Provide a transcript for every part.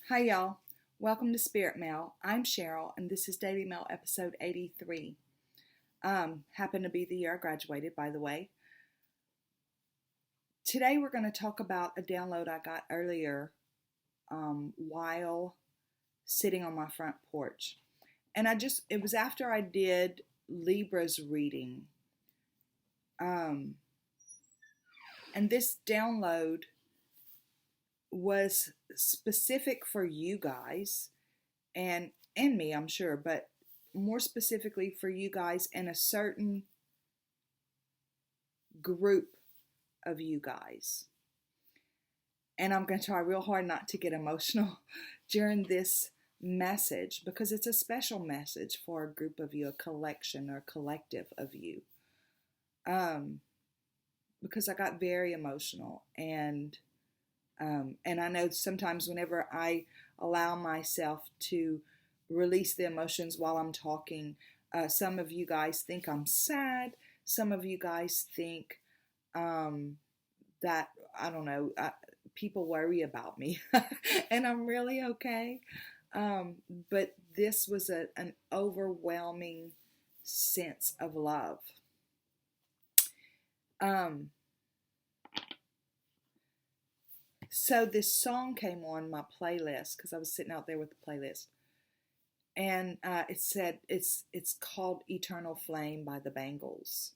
Hi, y'all. Welcome to Spirit Mail. I'm Cheryl, and this is Daily Mail episode 83. Happened to be the year I graduated, by the way. Today, we're going to talk about a download I got earlier while sitting on my front porch. And it was after I did Libra's reading. And this download was specific for you guys and me, I'm sure, but more specifically for you guys and a certain group of you guys. And I'm going to try real hard not to get emotional during this message because it's a special message for a group of you, a collection or collective of you. Because I got very emotional and I know sometimes whenever I allow myself to release the emotions while I'm talking, some of you guys think I'm sad. Some of you guys think that, I don't know, people worry about me and I'm really okay. But this was an overwhelming sense of love. So this song came on my playlist because I was sitting out there with the playlist, and it said it's called "Eternal Flame" by the Bangles.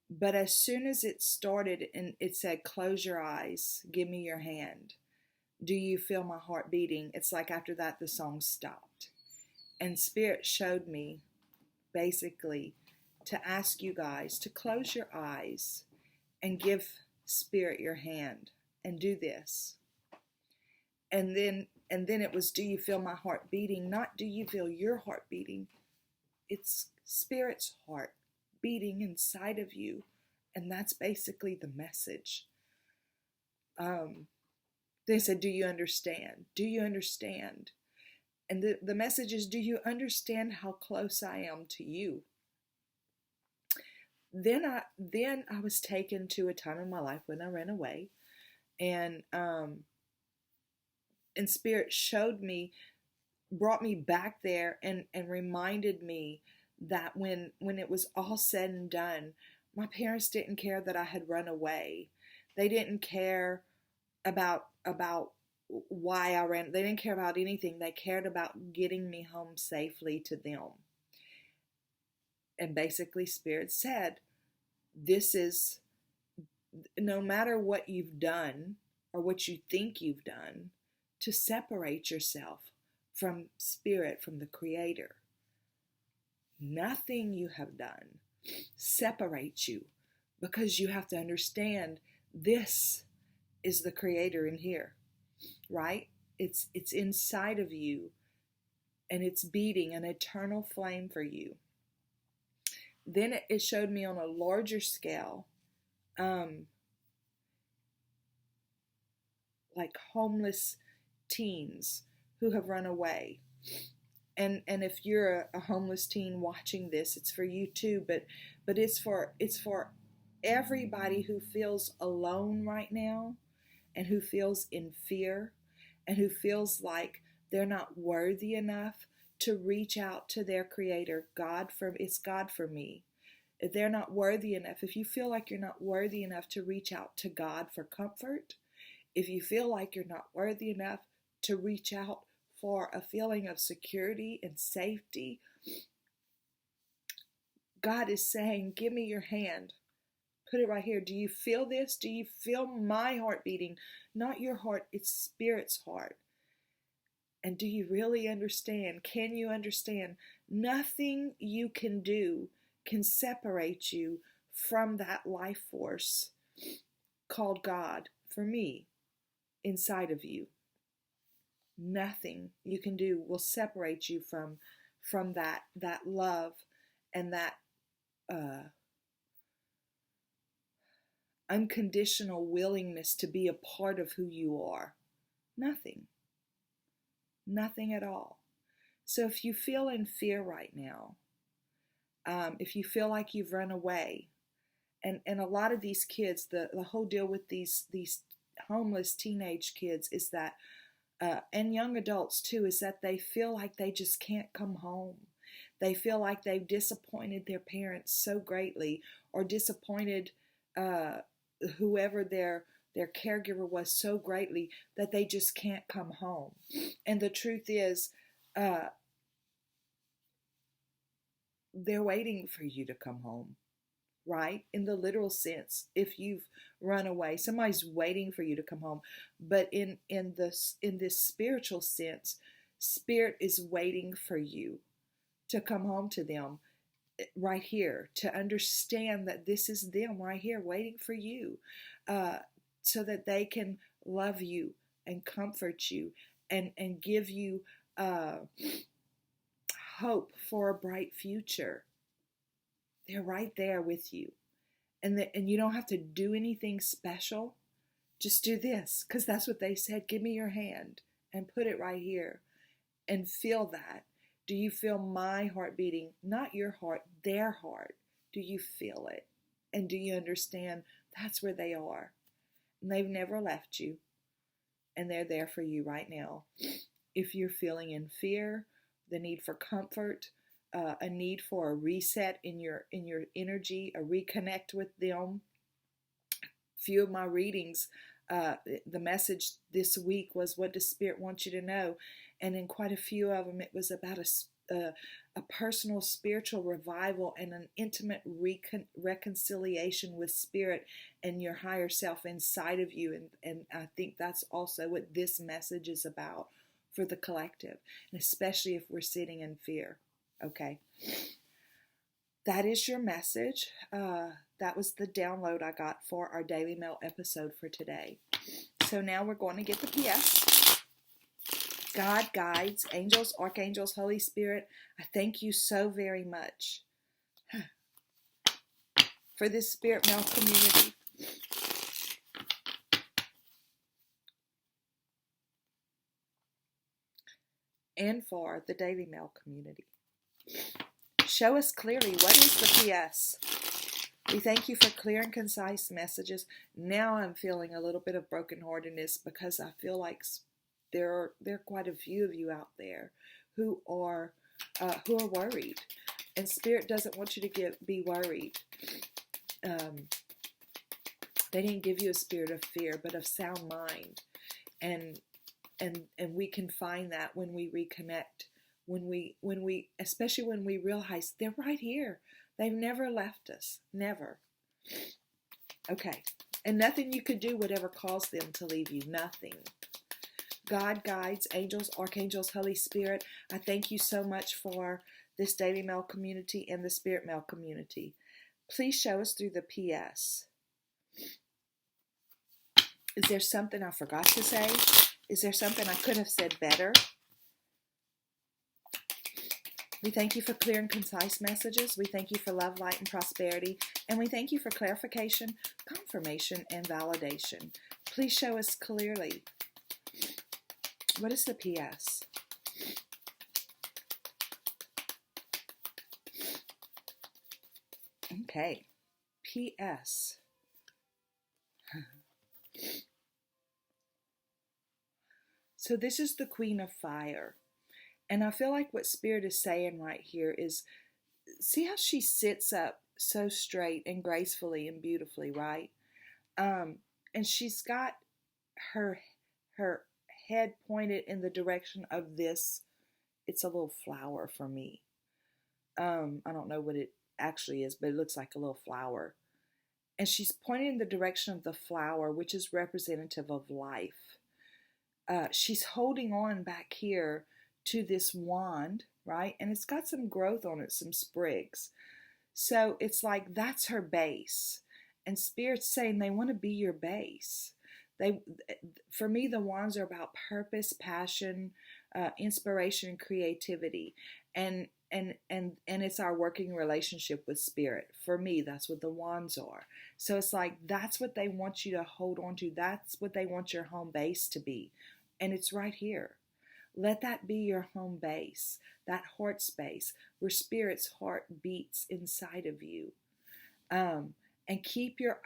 But as soon as it started, and it said, "Close your eyes, give me your hand. Do you feel my heart beating?" It's like after that the song stopped, and Spirit showed me basically to ask you guys to close your eyes and give Spirit your hand. And do this. And then it was, do you feel my heart beating? Not do you feel your heart beating? It's Spirit's heart beating inside of you. And that's basically the message. They said, do you understand? Do you understand? And the message is, do you understand how close I am to you? Then I was taken to a time in my life when I ran away. And Spirit showed me, brought me back there and reminded me that when it was all said and done, my parents didn't care that I had run away. They didn't care about why I ran. They didn't care about anything. They cared about getting me home safely to them. And basically Spirit said, this is, no matter what you've done or what you think you've done, to separate yourself from Spirit, from the Creator. Nothing you have done separates you, because you have to understand this is the Creator in here, right? It's inside of you, and it's beating an eternal flame for you. Then it showed me on a larger scale, like homeless teens who have run away. And if you're a homeless teen watching this, it's for you too, but it's for everybody who feels alone right now, and who feels in fear, and who feels like they're not worthy enough to reach out to their Creator. It's God for me. If they're not worthy enough, if you feel like you're not worthy enough to reach out to God for comfort, if you feel like you're not worthy enough to reach out for a feeling of security and safety, God is saying, give me your hand. Put it right here. Do you feel this? Do you feel my heart beating? Not your heart, it's Spirit's heart. And do you really understand? Can you understand? Nothing you can do can separate you from that life force called God, for me, inside of you. Nothing you can do will separate you from that love and that unconditional willingness to be a part of who you are. Nothing at all. So if you feel in fear right now, if you feel like you've run away, and a lot of these kids, the whole deal with these homeless teenage kids is that and young adults too, is that they feel like they just can't come home. They feel like they've disappointed their parents so greatly, or disappointed uh, whoever their caregiver was so greatly, that they just can't come home. And the truth is, uh, they're waiting for you to come home, right? In the literal sense, if you've run away, somebody's waiting for you to come home. But in this spiritual sense, spirit is waiting for you to come home to them right here, to understand that this is them right here waiting for you, so that they can love you and comfort you, and give you hope for a bright future. They're right there with you. And you don't have to do anything special. Just do this, because that's what they said. Give me your hand and put it right here and feel that. Do you feel my heart beating? Not your heart, their heart. Do you feel it? And do you understand that's where they are? And they've never left you. And they're there for you right now. If you're feeling in fear, the need for comfort, a need for a reset in your energy, a reconnect with them. Few of my readings, the message this week was, what does Spirit want you to know? And in quite a few of them, it was about a personal spiritual revival and an intimate reconciliation with Spirit and your higher self inside of you. And I think that's also what this message is about for the collective, and especially if we're sitting in fear. Okay, that is your message. That was the download I got for our Daily Mail episode for today. So now we're going to get the PS. God, guides, angels, archangels, Holy Spirit, I thank you so very much for this Spirit Mail community. And for the Daily Mail community. Show us clearly, what is the PS? We thank you for clear and concise messages. Now I'm feeling a little bit of brokenheartedness, because I feel like there are quite a few of you out there who are worried, and Spirit doesn't want you to be worried. They didn't give you a spirit of fear, but of sound mind, and we can find that when we reconnect, when we especially when we realize they're right here. They've never left us, never. Okay, and nothing you could do would ever cause them to leave you, nothing. God, guides, angels, archangels, Holy Spirit, I thank you so much for this Daily Mail community and the Spirit Mail community. Please show us through the PS. Is there something I forgot to say? Is there something I could have said better? We thank you for clear and concise messages. We thank you for love, light, and prosperity. And we thank you for clarification, confirmation, and validation. Please show us clearly. What is the PS? Okay. PS. So this is the Queen of Fire. And I feel like what Spirit is saying right here is, see how she sits up so straight and gracefully and beautifully, right? And she's got her head pointed in the direction of this. It's a little flower for me. I don't know what it actually is, but it looks like a little flower. And she's pointing in the direction of the flower, which is representative of life. She's holding on back here to this wand, right? And it's got some growth on it, some sprigs. So it's like that's her base. And Spirit's saying they want to be your base. For me, the wands are about purpose, passion, inspiration, and creativity. And it's our working relationship with Spirit. For me, that's what the wands are. So it's like that's what they want you to hold on to. That's what they want your home base to be. And it's right here. Let that be your home base, that heart space where Spirit's heart beats inside of you. And keep our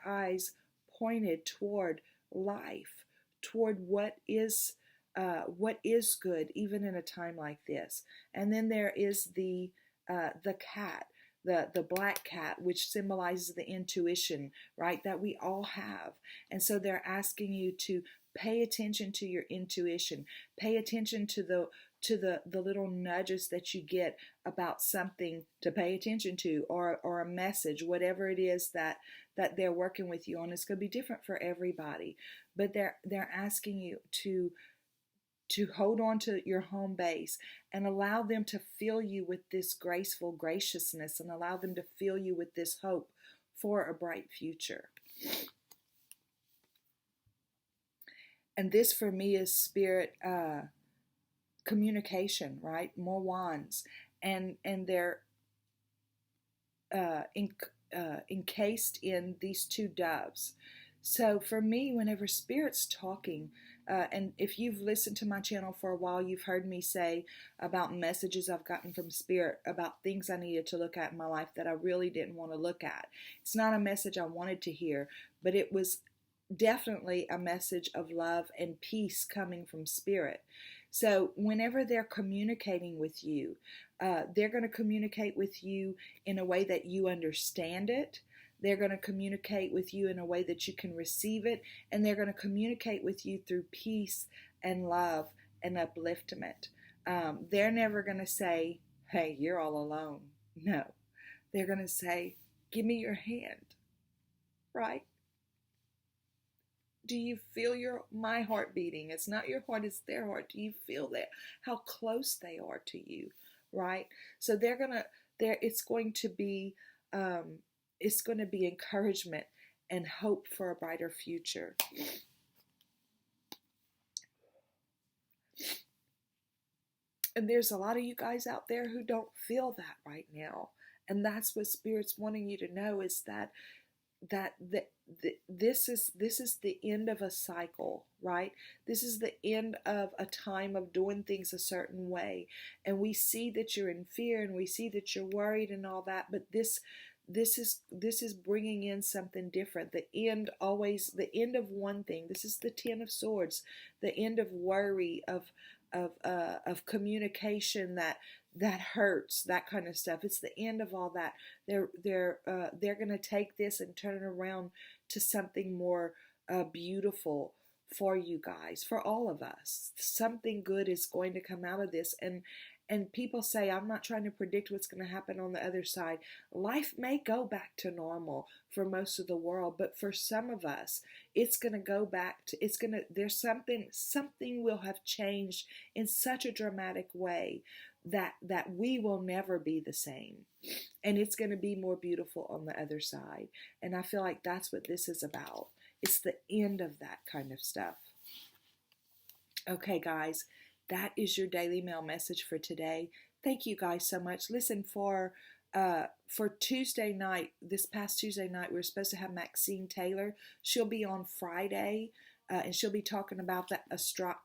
eyes pointed toward life, toward what is good, even in a time like this. And then there is the cat, the black cat, which symbolizes the intuition, right, that we all have. And so they're asking you to pay attention to your intuition, pay attention to the little nudges that you get about something to pay attention to, or a message, whatever it is that they're working with you on. It's going to be different for everybody, but they're asking you to hold on to your home base and allow them to fill you with this graceful graciousness, and allow them to fill you with this hope for a bright future. And this for me is spirit communication, right? More wands, and they're encased in these two doves. So for me, whenever spirit's talking, and if you've listened to my channel for a while, you've heard me say about messages I've gotten from spirit about things I needed to look at in my life that I really didn't want to look at. It's not a message I wanted to hear, but it was definitely a message of love and peace coming from spirit. So whenever they're communicating with you, they're going to communicate with you in a way that you understand it. They're going to communicate with you in a way that you can receive it, and they're going to communicate with you through peace and love and upliftment. They're never going to say, hey, you're all alone. No, they're going to say, give me your hand, right? Do you feel my heart beating? It's not your heart, it's their heart. Do you feel that? How close they are to you, right? So it's going to be encouragement and hope for a brighter future. And there's a lot of you guys out there who don't feel that right now. And that's what Spirit's wanting you to know, is that this is the end of a cycle, right? This is the end of a time of doing things a certain way. And we see that you're in fear, and we see that you're worried and all that, but this is bringing in something different. The end of one thing. This is the Ten of Swords, the end of worry, of communication that hurts, that kind of stuff. It's the end of all that. They're going to take this and turn it around to something more beautiful for you guys, for all of us. Something good is going to come out of this. And people say, I'm not trying to predict what's going to happen on the other side. Life may go back to normal for most of the world, but for some of us, it's going to go back to, there's something will have changed in such a dramatic way that we will never be the same. And it's going to be more beautiful on the other side. And I feel like that's what this is about. It's the end of that kind of stuff. Okay, guys. That is your Daily Mail message for today. Thank you guys so much. Listen, for Tuesday night, this past Tuesday night, we were supposed to have Maxine Taylor. She'll be on Friday, and she'll be talking about the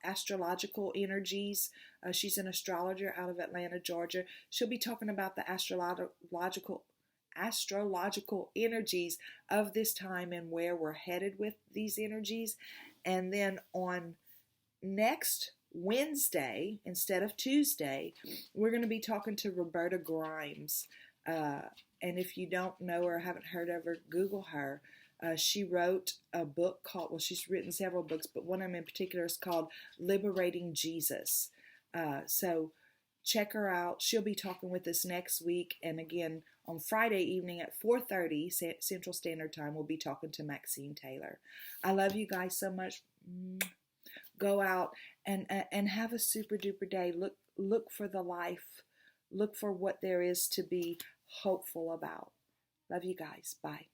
astrological energies. She's an astrologer out of Atlanta, Georgia. She'll be talking about the astrological energies of this time and where we're headed with these energies. And then on next Wednesday, instead of Tuesday, we're going to be talking to Roberta Grimes. And if you don't know her or haven't heard of her, Google her. She wrote a book called, well, she's written several books, but one of them in particular is called Liberating Jesus. So check her out. She'll be talking with us next week. And again, on Friday evening at 4:30 Central Standard Time, we'll be talking to Maxine Taylor. I love you guys so much. Go out and have a super duper day. Look for the life. Look for what there is to be hopeful about. Love you guys. Bye.